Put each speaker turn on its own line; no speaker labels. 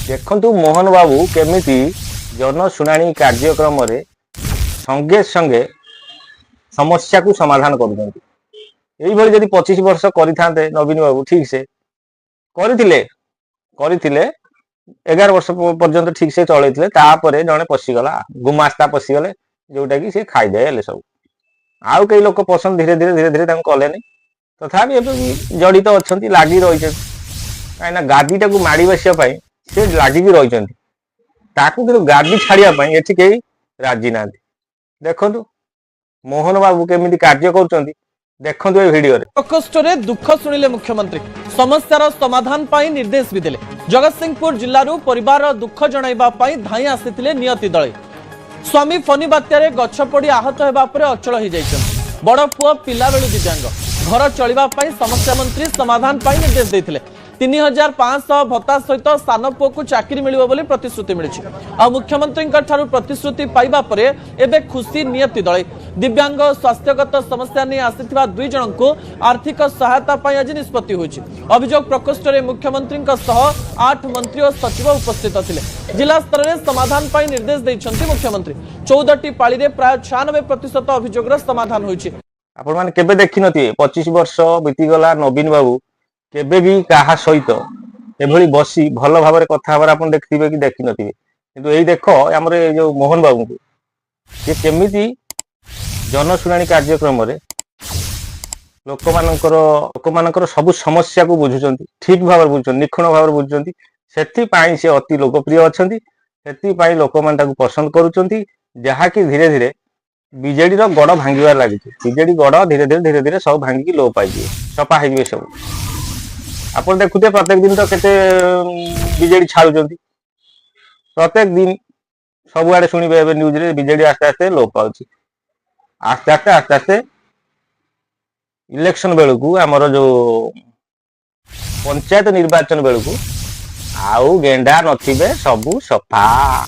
देखु मोहन बाबू केमिति जनशुणाणी कार्यक्रम संगे संगे समस्या को समाधान कर 25 वर्ष करते नवीन बाबू ठीक से करथिले 11 वर्ष पर्यंत ठीक से चलते जड़े पशिगला गुमास्ता पशिगले जोटा कि सी खाईदे सब आउ कई लोक पसंद धीरे धीरे धीरे धीरे कले तथापि जड़ित अच्छा लगी रही कहीं गादीटा को माड़ी बसापी सी लगिक रही गादी छाड़ापी ये कहीं राजी ना देखु मोहन बाबू केमी कार्य कर देखु भिडियो
प्रकोष्ठ में दुख शुणिले मुख्यमंत्री समस्यार समाधान पाई निर्देश भी देले। जगतसिंहपुर जिल्लारू परिवार दुख जणाइबा पाई धाई आसीथिले नियति दळे। स्वामी फनी बात्यारे गछ पड़ी आहत हेबा परे अचल हो जाइछन। बड़ पुओ पिला बेलू दिव्यांग घर चलिबा पाई समस्या मंत्री समाधान पाई निर्देश देथिले। 3500 भत्ता सहित सान पुओ को चाकरी मिलिबो बोली प्रतिश्रुति मिलिछि। आ मुख्यमंत्री ठारू प्रतिश्रुति पाइबा परे एबे खुशी नियति दळे। दिव्यांग स्वास्थ्यगत समस्या नहीं आसिथिबा 2 जन को आर्थिक सहायता पाई आज निष्पत्ति होइछि। अभियोग प्रकोष्ठ रे मुख्यमंत्री सह 8 मंत्री और सचिव उपस्थित थिले। जिला स्तर में समाधान पाई निर्देश दैछन्ति मुख्यमंत्री। 14टी पाळी रे प्राय 96% अभियोगर समाधान होइछि।
आपण माने केबे देखि नथि 25 वर्ष बीतीगला नवीन बाबू केबे भी काहा सहित एभली बसी भल भाव कथा आपण देखिबे कि देखि नथिबे किंतु एई देखो हमर जो मोहन बाबू को ये केमिति जनशुणाणी कार्यक्रम लोक सब समस्या को बुझुचंती ठीक भाव बुझुचंती निखुण भाव बुझुचंती सेथिपाई से अति लोकप्रिय अछंती सेथिपाई लोक मान ताकू पसंद करूचंती जहा कि धीरे धीरे बीजेडी रो गड़ भांगीबार लागि बीजेडी गड़ धीरे धीरे सब भांगी लो पाई सफा हेबे सब आपण देखुते प्रत्येक दिन तो केते बीजेडी छाड़ुचंती प्रत्येक दिन सब आड़े शुणिबे न्यूज रे बीजेडी आस्ते आस्ते लोप पाउची आस्ते आस्ते इलेक्शन बेलू आमर जो पंचायत निर्वाचन बेलू आउ गेंडा नथिबे सबु सफा।